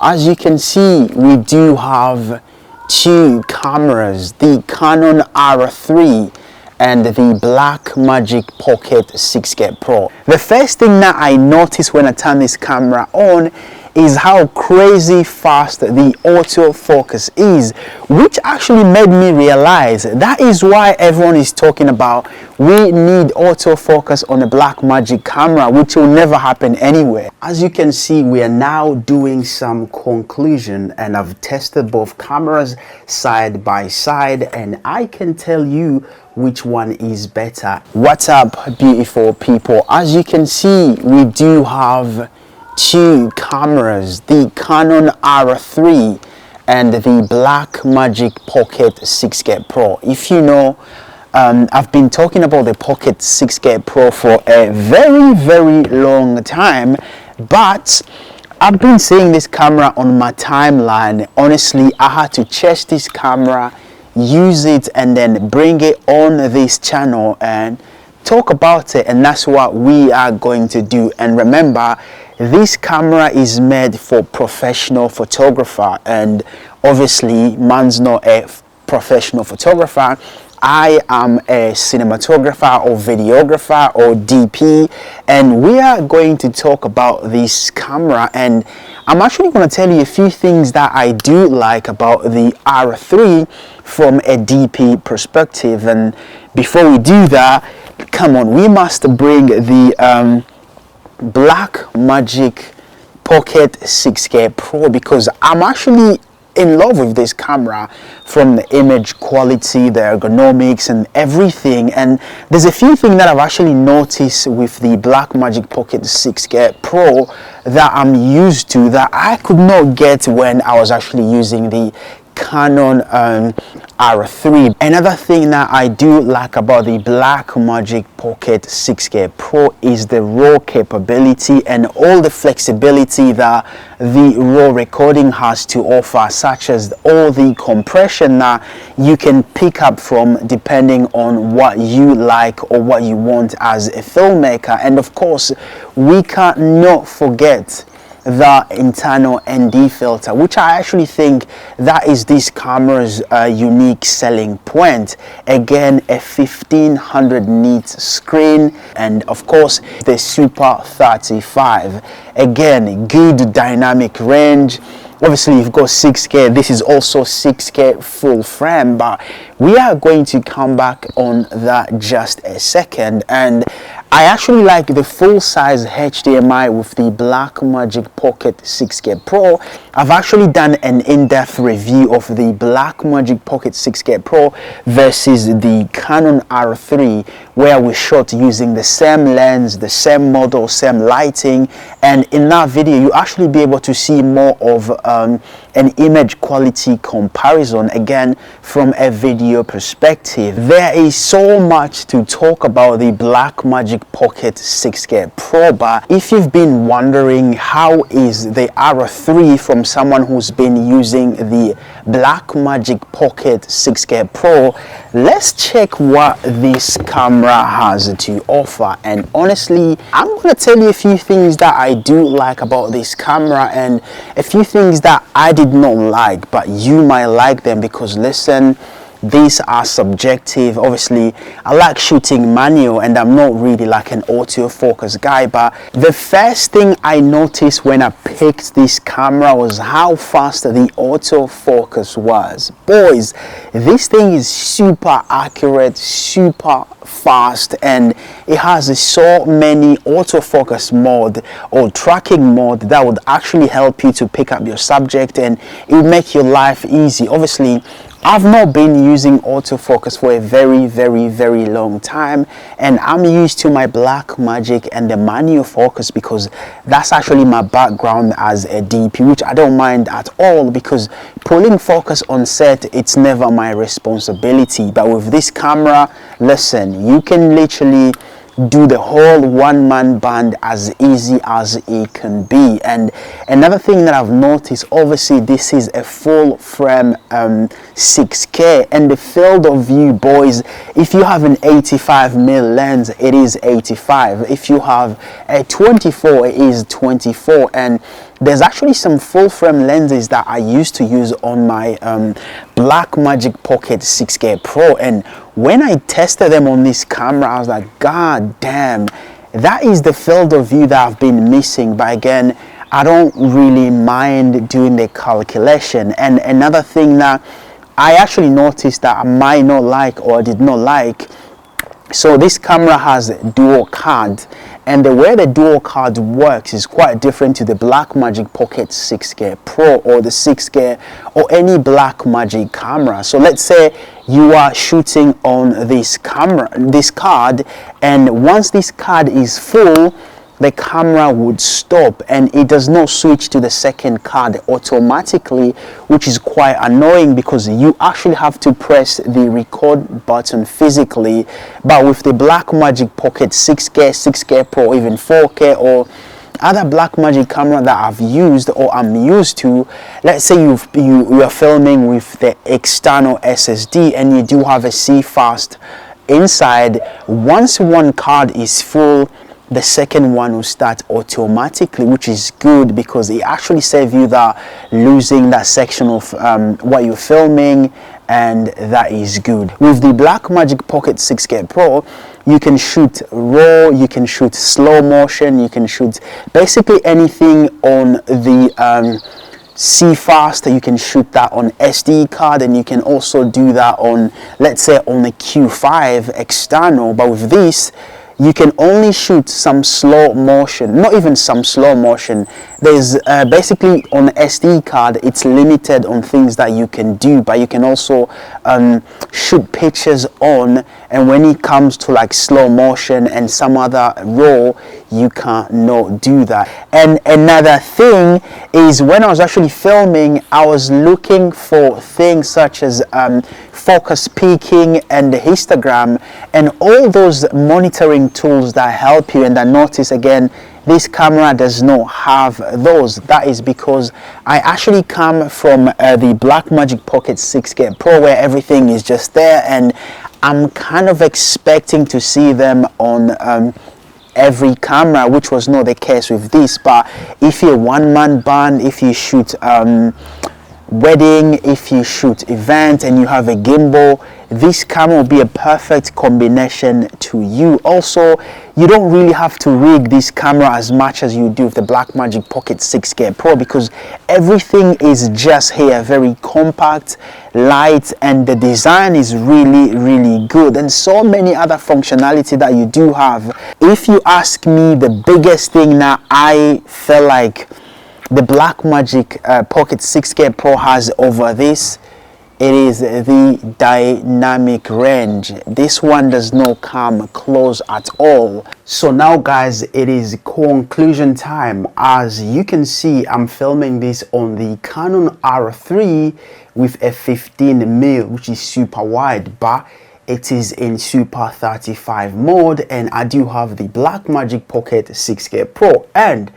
As you can see, we do have two cameras, the Canon R3 and the Blackmagic Pocket 6K Pro. The first thing that I noticed when I turn this camera on is how crazy fast the autofocus is, which actually made me realize that is why everyone is talking about we need autofocus on a Blackmagic camera, which will never happen anywhere. As you can see, we are now doing some conclusion, and I've tested both cameras side by side, and I can tell you which one is better. What's up, beautiful people? As you can see, we do have two cameras, the Canon R3 and the Blackmagic Pocket 6K Pro. If you know, I've been talking about the Pocket 6K Pro for a very long time, but I've been seeing this camera on my timeline. Honestly, I had to test this camera, use it, and then bring it on this channel and talk about it, and that's what we are going to do. And remember, this camera is made for professional photographer, and obviously man's not a professional photographer. I am a cinematographer or videographer or DP, and we are going to talk about this camera. And I'm actually going to tell you a few things that I do like about the R3 from a DP perspective. And before we do that, come on, we must bring the Blackmagic Pocket 6K Pro, because I'm actually in love with this camera, from the image quality, the ergonomics and everything. And there's a few things that I've actually noticed with the Blackmagic Pocket 6K Pro that I'm used to that I could not get when I was actually using the Canon R3. Another thing that I do like about the Blackmagic Pocket 6K Pro is the RAW capability and all the flexibility that the RAW recording has to offer, such as all the compression that you can pick up from depending on what you like or what you want as a filmmaker. And of course, we cannot forget the internal ND filter, which I actually think that is this camera's unique selling point. Again, a 1500 nits screen, and of course the Super 35. Again, good dynamic range. Obviously you've got 6K, this is also 6K full frame, but we are going to come back on that just a second. And I actually like the full-size HDMI with the Blackmagic Pocket 6K Pro. I've actually done an in-depth review of the Blackmagic Pocket 6K Pro versus the Canon R3, where we shot using the same lens, the same model, same lighting, and in that video you actually be able to see more of an image quality comparison, again from a video perspective. There is so much to talk about the Blackmagic Pocket 6K Pro, but if you've been wondering how is the R3 from someone who's been using the Blackmagic Pocket 6K Pro, let's check what this camera has to offer. And honestly, I'm going to tell you a few things that I do like about this camera and a few things that I did not like, but you might like them, because listen, these are subjective. Obviously I like shooting manual and I'm not really like an autofocus guy, but the first thing I noticed when I picked this camera was how fast the autofocus was. Boys, this thing is super accurate, super fast, and it has so many autofocus mode or tracking mode that would actually help you to pick up your subject, and it would make your life easy. Obviously I've not been using autofocus for a very long time, and I'm used to my Blackmagic and the manual focus because that's actually my background as a DP, which I don't mind at all, because pulling focus on set, it's never my responsibility. But with this camera, listen, you can literally do the whole one-man band as easy as it can be. And another thing that I've noticed, obviously this is a full frame 6K, and the field of view, boys, if you have an 85mm lens, it is 85. If you have a 24, it is 24. And there's actually some full frame lenses that I used to use on my Blackmagic Pocket 6K Pro, and when I tested them on this camera, I was like, god damn, that is the field of view that I've been missing. But again, I don't really mind doing the calculation. And another thing that I actually noticed that I might not like or did not like, so this camera has dual card, and the way the dual card works is quite different to the Blackmagic Pocket 6K Pro or the 6K or any Blackmagic camera. So let's say you are shooting on this card, and once this card is full, the camera would stop and it does not switch to the second card automatically, which is quite annoying because you actually have to press the record button physically. But with the Blackmagic Pocket 6K, 6K Pro, even 4K or other Blackmagic camera that I've used or I'm used to, let's say you are filming with the external SSD and you do have a CFast inside, once one card is full, the second one will start automatically, which is good because it actually saves you that losing that section of what you're filming, and that is good. With the Blackmagic Pocket 6K Pro, you can shoot raw, you can shoot slow motion, you can shoot basically anything on the CFast. You can shoot that on SD card, and you can also do that on, let's say, on the Q5 external. But with this, you can only shoot some slow motion, not even some slow motion. There's basically on the SD card, it's limited on things that you can do, but you can also shoot pictures on, and when it comes to like slow motion and some other raw, you cannot do that. And another thing is, when I was actually filming, I was looking for things such as focus peaking and the histogram and all those monitoring tools that help you, and I notice again this camera does not have those. That is because I actually come from the Blackmagic Pocket 6K Pro, where everything is just there, and I'm kind of expecting to see them on every camera, which was not the case with this. But if you're one-man band, if you shoot wedding, if you shoot event and you have a gimbal, this camera will be a perfect combination to you. Also, you don't really have to rig this camera as much as you do with the Blackmagic Pocket 6K Pro, because everything is just here, very compact, light, and the design is really good, and so many other functionality that you do have. If you ask me, the biggest thing that I feel like the Blackmagic Pocket 6K Pro has over this, it is the dynamic range. This one does not come close at all. So now guys, it is conclusion time. As you can see, I'm filming this on the Canon R3 with a 15mm, which is super wide, but it is in super 35 mode, and I do have the Blackmagic Pocket 6K Pro. And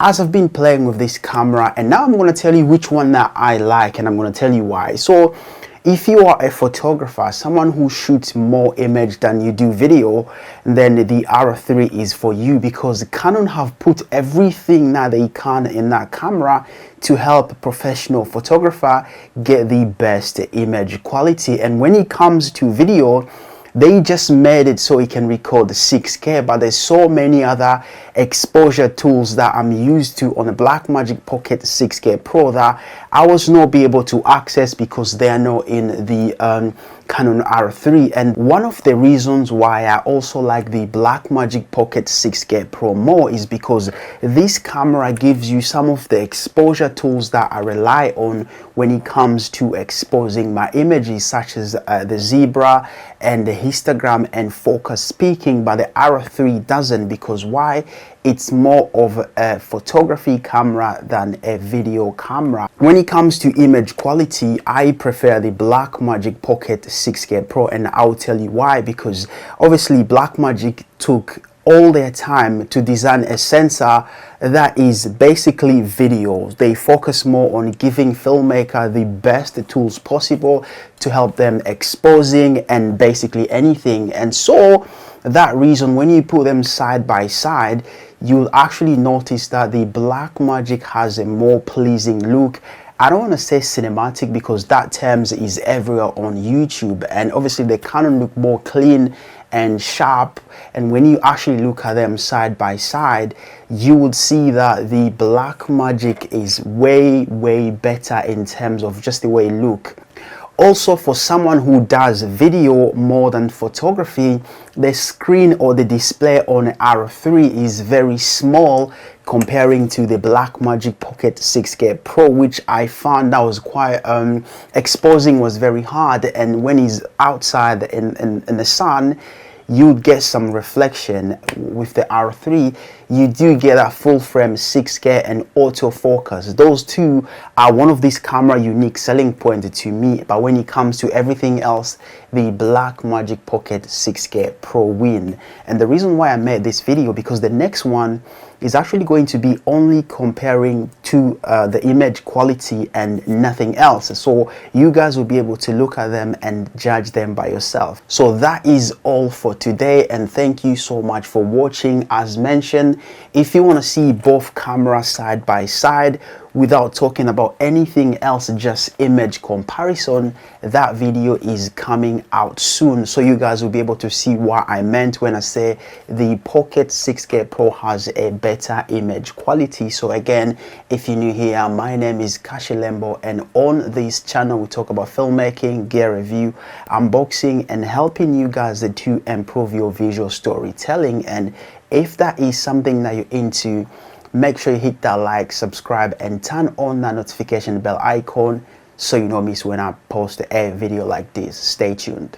as I've been playing with this camera, and now I'm going to tell you which one that I like, and I'm going to tell you why. So if you are a photographer, someone who shoots more image than you do video, then the R3 is for you, because Canon have put everything that they can in that camera to help professional photographer get the best image quality. And when it comes to video, they just made it so it can record 6K, but there's so many other exposure tools that I'm used to on the Blackmagic Pocket 6K Pro that I was not be able to access because they are not in the Canon R3. And one of the reasons why I also like the Blackmagic Pocket 6K Pro more is because this camera gives you some of the exposure tools that I rely on when it comes to exposing my images, such as the zebra and the histogram and focus peaking, but the R3 doesn't. Because why? It's more of a photography camera than a video camera. When it comes to image quality, I prefer the Blackmagic Pocket 6K Pro, and I'll tell you why. Because obviously Blackmagic took all their time to design a sensor that is basically video. They focus more on giving filmmaker the best tools possible to help them exposing and basically anything. And so that reason, when you put them side by side, you'll actually notice that the Blackmagic has a more pleasing look. I don't want to say cinematic because that term is everywhere on YouTube, and obviously the Canon look more clean and sharp, and when you actually look at them side by side, you would see that the Blackmagic is way better in terms of just the way it look. Also, for someone who does video more than photography, the screen or the display on R3 is very small comparing to the Blackmagic Pocket 6K Pro, which I found that was quite exposing was very hard, and when he's outside in the sun, you get some reflection. With the R3, you do get a full frame 6K and autofocus. Those two are one of these camera unique selling points to me, but when it comes to everything else, the Blackmagic Pocket 6K Pro win. And the reason why I made this video, because the next one is actually going to be only comparing to the image quality and nothing else, so you guys will be able to look at them and judge them by yourself. So that is all for today, and thank you so much for watching. As mentioned, if you want to see both cameras side by side without talking about anything else, just image comparison, that video is coming out soon, so you guys will be able to see what I meant when I say the Pocket 6K Pro has a better image quality. So again, if you're new here, my name is Kashilembo, and on this channel we talk about filmmaking, gear review, unboxing, and helping you guys to improve your visual storytelling. And if that is something that you're into, make sure you hit that like, subscribe, and turn on that notification bell icon so you don't miss when I post a video like this. Stay tuned.